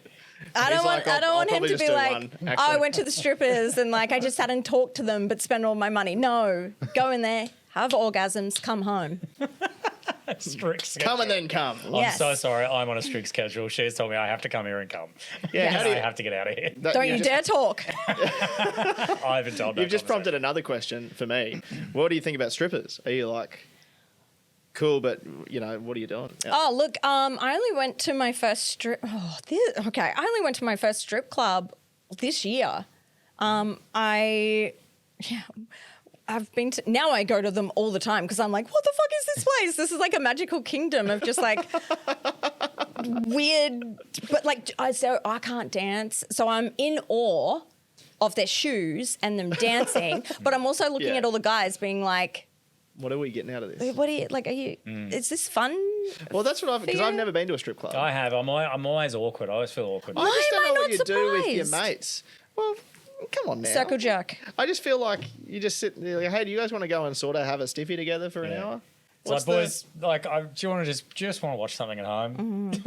I He's don't like, want. I don't I'll want him probably to just be do like, one, oh, I actually. went to the strippers and like I just sat and talked to them, but spent all my money. No, go in there, have orgasms, come home. Strict schedule. Come and then come. Yes. I'm so sorry. I'm on a strict schedule. She's told me I have to come here and come. Yeah, how do I you, have to get out of here. that- Don't you just- dare talk. I haven't told You've just prompted another question for me. What do you think about strippers? Are you like cool, but what are you doing? Yeah. Oh, look, I only went to my first strip. I only went to my first strip club this year. I've been to, now I go to them all the time because I'm like, what the fuck is this place? This is like a magical kingdom of just like weird, but like, so I can't dance. So I'm in awe of their shoes and them dancing, but I'm also looking Yeah. at all the guys being like, What are we getting out of this? what are you, like, are you, is this fun? Well, that's what because Yeah. I've never been to a strip club. I have. I'm always awkward. I always feel awkward. I just Why don't am I know what not you do with your surprised? mates. Well, come on now. Circle jerk. I just feel like you just sit there like, hey, do you guys want to go and sort of have a stiffy together for an Yeah. hour? It's What's like, boys, do you want to just want to watch something at home? Do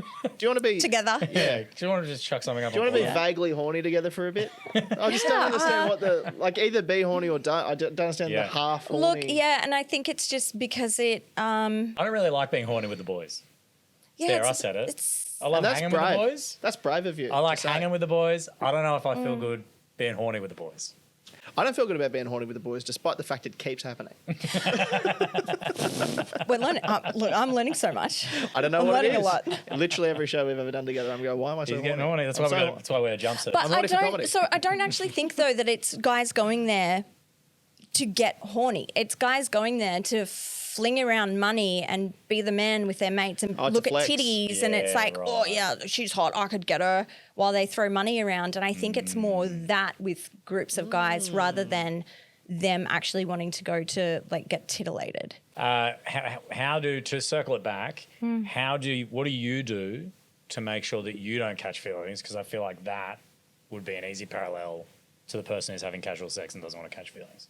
you want to be Together. Yeah. Do you want to just chuck something up? Do you want to be on vaguely horny together for a bit? I just don't understand what the either be horny or don't. I don't understand Yeah. the half horny. Look, yeah, and I think it's just because it, I don't really like being horny with the boys. yeah, There, it's- I said it. It's, I love And that's hanging brave. with the boys. That's brave of you. I like to say. hanging with the boys. I don't know if I feel good being horny with the boys. I don't feel good about being horny with the boys, despite the fact it keeps happening. we're learning. Look, I'm learning so much. I don't know I'm what it learning a is. lot. Literally every show we've ever done together, I'm going, why am I so He's getting horny? horny. That's I'm why so that's why we wear jumpsuits. But I'm I horny for comedy. don't. So I don't actually think though that it's guys going there to get horny. It's guys going there to fling around money and be the man with their mates and Oh, to look at flex. titties, and it's Yeah, like, oh right. yeah, she's hot. I could get her, while they throw money around. And I think it's more that with groups of guys rather than them actually wanting to go to like get titillated. To circle it back, what do you do to make sure that you don't catch feelings? Because I feel like that would be an easy parallel to the person who's having casual sex and doesn't want to catch feelings.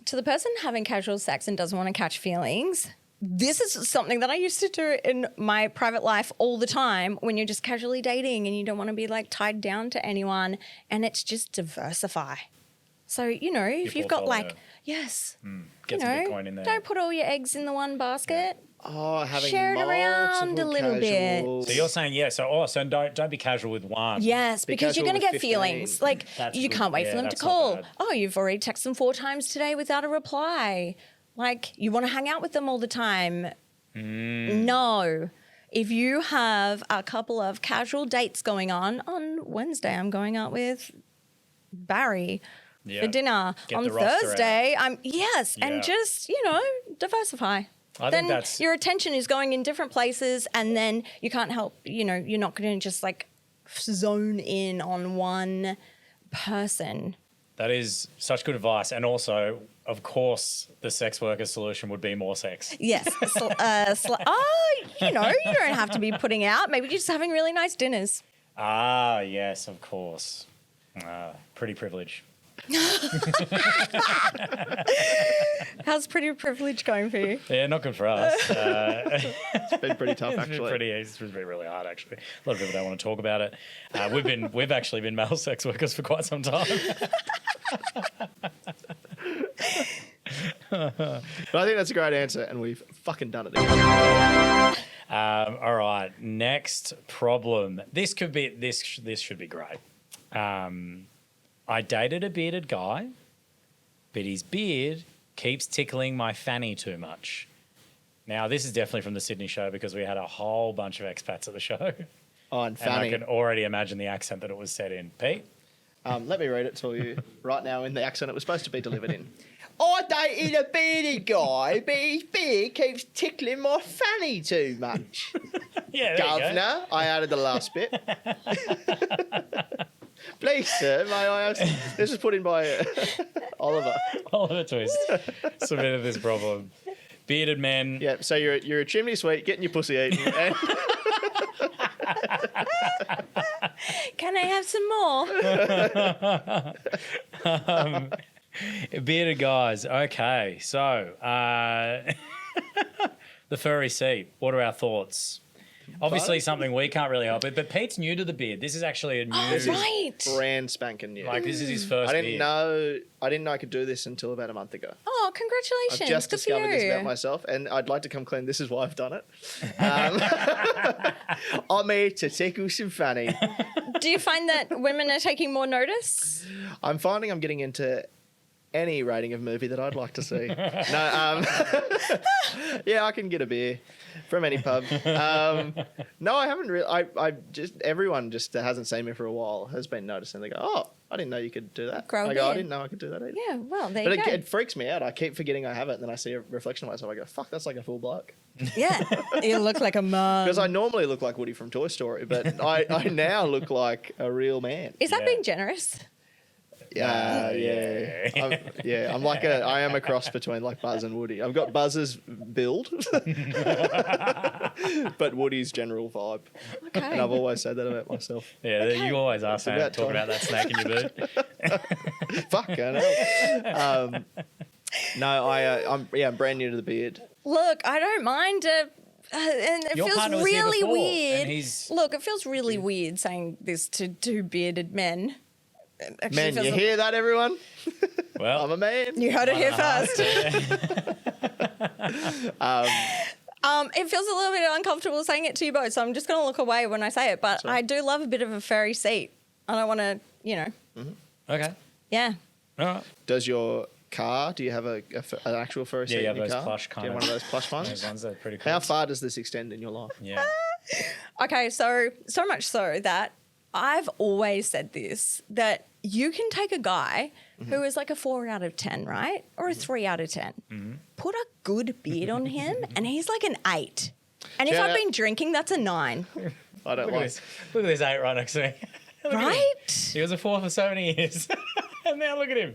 To the person having casual sex and doesn't want to catch feelings, this is something that I used to do in my private life all the time when you're just casually dating and you don't want to be like tied down to anyone, and it's just diversify. So, if you've got like, yes, Get some Bitcoin in there. don't put all your eggs in the one basket. Oh, having Share it around a little bit. casuals. So you're saying, so don't be casual with one. Yes, Be because you're casual going to with get 15. feelings. Like, That's you good. can't wait Yeah, for them to that's not call. bad. Oh, you've already texted them 4 times today without a reply. Like, you want to hang out with them all the time. No. If you have a couple of casual dates going on Wednesday, I'm going out with Barry Yeah. for dinner. Get On the roster Thursday, and Yeah. just, diversify. I Then think that's your attention is going in different places, and then you can't help, you're not going to just like zone in on one person. that is such good advice, and also, of course, the sex worker solution would be more sex. Yes. You don't have to be putting out. Maybe you're just having really nice dinners. Ah, yes, of course. Pretty privilege. How's pretty privilege going for you? Yeah, not good for us. It's been pretty tough, It's been actually. it's been really hard, actually. A lot of people don't want to talk about it. We've actually been male sex workers for quite some time. But I think that's a great answer, and we've fucking done it. All right, next problem. This should be great. I dated a bearded guy, but his beard keeps tickling my fanny too much. Now, this is definitely from the Sydney show because we had a whole bunch of expats at the show. Oh, and And I Fanny. can already imagine the accent that it was said in. Pete? Let me read it to you right now in the accent it was supposed to be delivered in. I dated a bearded guy, but his beard keeps tickling my fanny too much. Yeah, there you go. Governor, I added the last bit. Please, sir, may I ask? This was put in by Oliver. Oliver Twist submitted this problem. Bearded men. Yeah, so you're a chimney sweep, getting your pussy eaten. And Can I have some more? Bearded guys. Okay, so the furry seat. What are our thoughts? Obviously, something we can't really help with, but Pete's new to the beard. This is actually a new. Oh, right. brand spanking new. Like this is his first. I didn't beard. know I could do this until about a month ago. Oh, I've congratulations. just Good for discovered this you. about myself, and I'd like to come clean. This is why I've done it. I'm here to tickle some fanny. Do you find that women are taking more notice? I'm finding I'm getting into any rating of movie that I'd like to see. No, yeah, I can get a beer from any pub. No, I haven't really. I just everyone just that hasn't seen me for a while has been noticing. They go, "Oh, I didn't know you could do that." Grow a I go, "I beard. didn't know I could do that either." Yeah, well, there But you go. it freaks me out. I keep forgetting I have it, and then I see a reflection of myself. I go, "Fuck, that's like a full bloke." Yeah, you look like a mum. Because I normally look like Woody from Toy Story, but I now look like a real man. Is that Yeah. being generous? Yeah. I am a cross between like Buzz and Woody. I've got Buzz's build, but Woody's general vibe. Okay. And I've always said that about myself. Yeah, you always ask me to about talk time. about that snake in your boot. Fuck, I know. No, I'm brand new to the beard. Look, I don't mind. And it Your feels partner was here really before, weird. and he's- Look, it feels really weird saying this to two bearded men. It actually Man, feels you a- hear that, everyone? Well, I'm a man. You heard it here one and a half. first. It feels a little bit uncomfortable saying it to you both, so I'm just going to look away when I say it. But I do love a bit of a furry seat. I don't want to, Okay. yeah. All right. Does your car, do you have an actual furry seat you in have your those car? plush Do you have kind one of those plush Those ones? ones are pretty cool. How far does this extend in your life? Yeah. Okay, so much so that I've always said this, that you can take a guy who is like a 4 out of 10, right? Or a 3 out of 10. Put a good beard on him and he's like an 8. And if Yeah, I've that- been drinking, that's a 9. I don't Look at like. this. Look at this 8 right next to me. Look at him. Right? He was a 4 for so many years. And now look at him.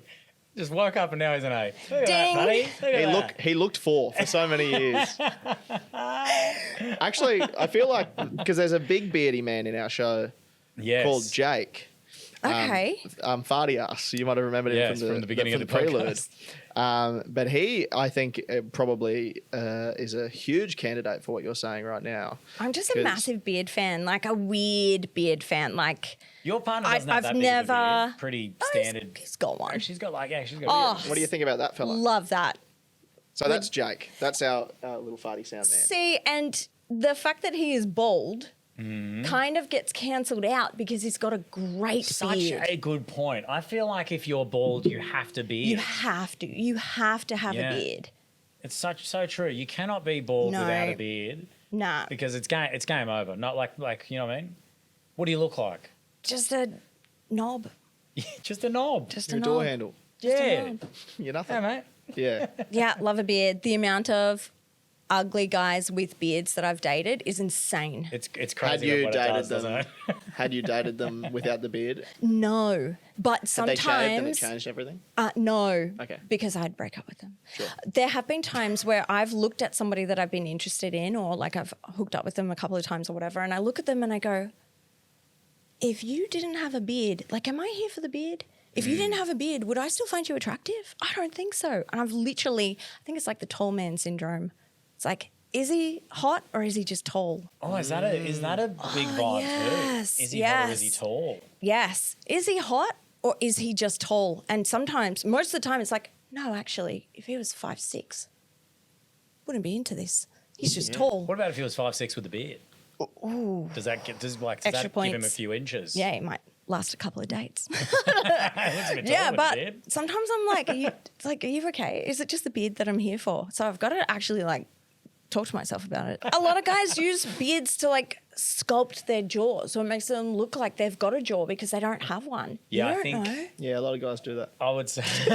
Just woke up and now he's an 8. Look at Ding. that, buddy. Look at that. He looked 4 for so many years. Actually, I feel like because there's a big beardy man in our show called Jake. Okay. Farty ass. You might have remembered him from the beginning of the prelude. podcast. But he, I think, probably is a huge candidate for what you're saying right now. I'm just a massive beard fan, like a weird beard fan. Like Your partner doesn't have I've that big never. of a beard. Pretty standard. He's got one. She's got a beard. What do you think about that fella? Love that. So that's Jake. That's our little farty sound man. See, and the fact that he is bald kind of gets cancelled out because he's got a great Such beard. a good point. I feel like if you're bald, you have to beard. You have to. You have to have a beard. It's so true. You cannot be bald No. without a beard Nah, because it's game over. Not like you know what I mean? What do you look like? just a knob. Just a knob. Just Your a door knob. handle. Just a Yeah. knob. You're nothing. Yeah, mate. Yeah. Yeah, love a beard. The amount of ugly guys with beards that I've dated is insane. It's Had crazy you what it dated does, doesn't them? it? Had you dated them without the beard? No, but Had they shaved and it sometimes changed everything? no. Okay. Because I'd break up with them. Sure. There have been times where I've looked at somebody that I've been interested in, or like I've hooked up with them a couple of times or whatever, and I look at them and I go, if you didn't have a beard, like, am I here for the beard? If you didn't have a beard, would I still find you attractive? I don't think so. And I've literally, I think it's like the tall man syndrome. It's like, is he hot or is he just tall? Oh, is that a big vibe yes, too? Is he hot or is he yes. tall? Yes. Is he hot or is he just tall? And sometimes, most of the time, it's like, no, actually, if he was 5'6", wouldn't be into this. He's just tall. What about if he was 5'6" with a beard? Ooh. Does that give Extra him a points. few inches? Yeah, it might last a couple of dates. It looks a bit tall Yeah, with a but beard. sometimes I'm like, are you okay? Is it just the beard that I'm here for? So I've got to actually like talk to myself about it. A lot of guys use beards to like sculpt their jaw, so it makes them look like they've got a jaw because they don't have one. Yeah, I you don't think- know. Yeah, a lot of guys do that. I would say he's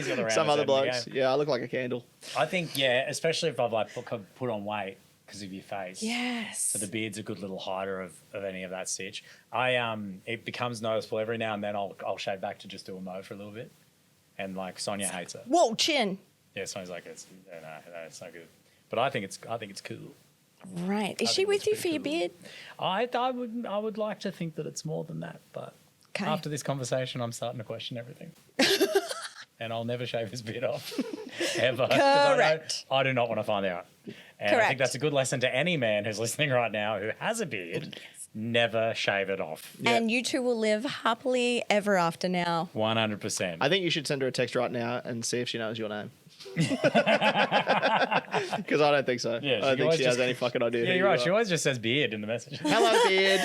got around Some his other end blokes. again. Yeah, I look like a candle. I think especially if I've like put on weight because of your face. Yes. So the beard's a good little hider of any of that stitch. it becomes noticeable every now and then. I'll shave back to just do a mo for a little bit, and like Sonia hates it. Whoa, chin. Yeah, Sonia's like no, it's not good. But I think it's cool. Right. Is I she think with it's you for pretty your cool. beard? I would like to think that it's more than that, but 'Kay. after this conversation, I'm starting to question everything. And I'll never shave his beard off ever. 'cause Correct. I do not want to find out. And I Correct. think that's a good lesson to any man who's listening right now who has a beard. Never shave it off. And you two will live happily ever after now. 100%. I think you should send her a text right now and see if she knows your name. Because I don't think so. Yeah, I don't think always she has just- any fucking idea. Yeah, who you're you right. She are. always just says beard in the message. Hello, beard.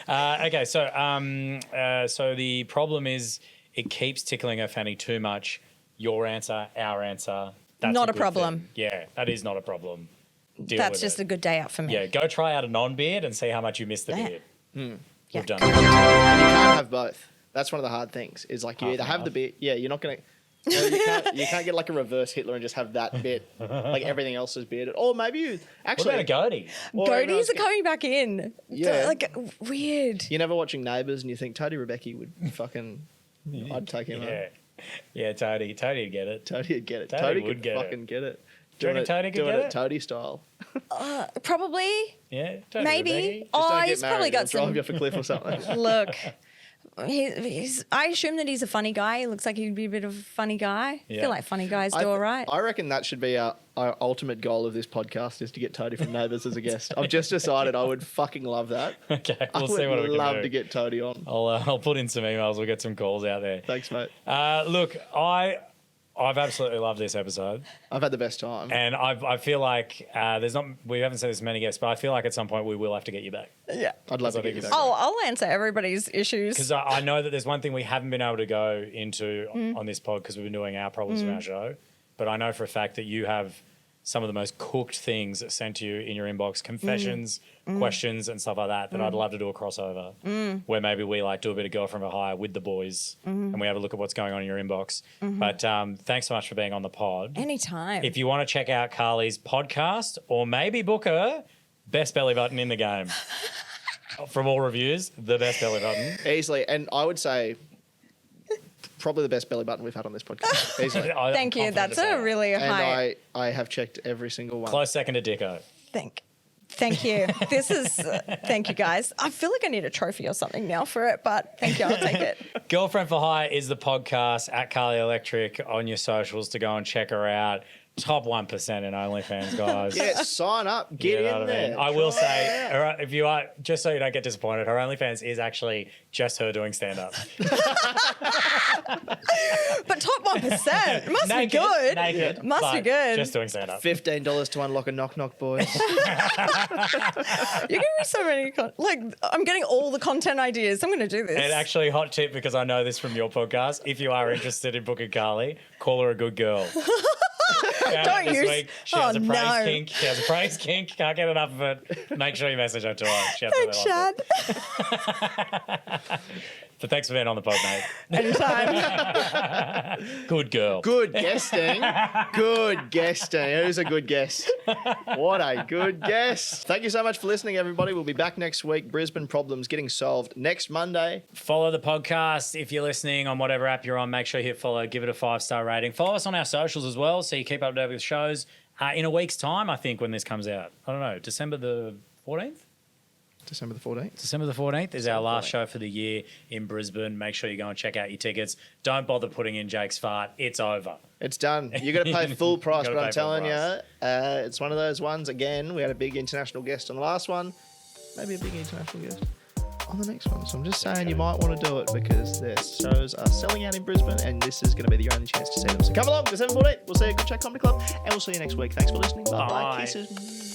Okay, so the problem is it keeps tickling her fanny too much. Your answer, our answer. That's Not a good problem. thing. Yeah, that is not a problem. Deal That's with just it. a good day out for me. Yeah, go try out a non-beard and see how much you miss the Yeah. beard. Yeah. We've done And it. you can't have both. That's one of the hard things. Is like you Half either and have the half. beard. Yeah, you're not gonna. You can't get like a reverse Hitler and just have that bit, like everything else is bearded. Or maybe you What actually. about a goatee? or everyone's Goatees are coming back in. Yeah. Like, weird. You're never watching Neighbours and you think Toady Rebecca would fucking. I'd take him. Yeah, yeah, Toady would get it. Toady would get it. Toady Toady would could get it. fucking get it. Do you reckon Toady could doing get it it? Toady style. Probably. Yeah, Toady Maybe. Rebecca. Just Oh, don't he's get probably married. got He'll drive some. you off a cliff or something. Look, I assume that he's a funny guy. He looks like he'd be a bit of a funny guy. I Yeah. feel like funny guys do all right. I reckon that should be our ultimate goal of this podcast is to get Toady from Neighbours as a guest. I've just decided I would fucking love that. Okay, I we'll would see what we can love do. to get Toady on. I'll put in some emails. We'll get some calls out there. Thanks, mate. Look, I've absolutely loved this episode, I've had the best time. and I feel like we haven't said this many guests, but I feel like at some point we will have to get you back Yeah. I'd love to I get think you it's- back. Oh, I'll answer everybody's issues. because I know that there's one thing we haven't been able to go into on this pod because we've been doing our problems from our show, but I know for a fact that you have some of the most cooked things sent to you in your inbox, confessions, questions, and stuff like that. I'd love to do a crossover where maybe we like do a bit of Girlfriend for Hire with the boys and we have a look at what's going on in your inbox. But thanks so much for being on the pod. Anytime. If you want to check out Carly's podcast or maybe book her, best belly button in the game. from all reviews, the best belly button. Easily. And I would say probably the best belly button we've had on this podcast. Easily. Thank you. That's a really And high. I have checked every single one. Close second to Dicko. Thank you. This is, thank you guys. I feel like I need a trophy or something now for it, but thank you. I'll take it. Girlfriend for Hire is the podcast at Carly Electric on your socials to go and check her out. Top 1% in OnlyFans, guys. Yeah, sign up. Get You know in what I there. mean? I will say, if you are, just so you don't get disappointed, her OnlyFans is actually just her doing stand-up. But top 1%. Must be Naked, good. Naked. Must be but good. Just doing stand-up. $15 to unlock a knock knock, boys. You're giving me so many, I'm getting all the content ideas. I'm going to do this. And actually, hot tip, because I know this from your podcast, if you are interested in booking Carly, call her a good girl. Don't this use- week. She has a Oh, praise no. kink. She has a praise kink. Can't get enough of it. Make sure you message her to her. She Thanks, absolutely Shad. loves it. But thanks for being on the pod, mate. Anytime. Good girl. Good guesting. Good guesting. Who's a good guess? What a good guess. Thank you so much for listening, everybody. We'll be back next week. Brisbane Problems getting solved next Monday. Follow the podcast. If you're listening on whatever app you're on, make sure you hit follow, give it a 5-star rating. Follow us on our socials as well, so you keep up to date with shows. In a week's time, I think, when this comes out. I don't know, December the 14th? December the 14th. December the 14th is our last 14th. show for the year in Brisbane. Make sure you go and check out your tickets. Don't bother putting in Jake's fart. It's over. It's done. You're going to pay full price, Gotta but I'm pay full telling you, price. it's one of those ones. Again, we had a big international guest on the last one. Maybe a big international guest on the next one. So I'm just saying you might want to do it because their shows are selling out in Brisbane and this is going to be the only chance to see them. So come along, December 14th. We'll see you at Good Chat Comedy Club and we'll see you next week. Thanks for listening. Bye-bye. Bye. Kisses.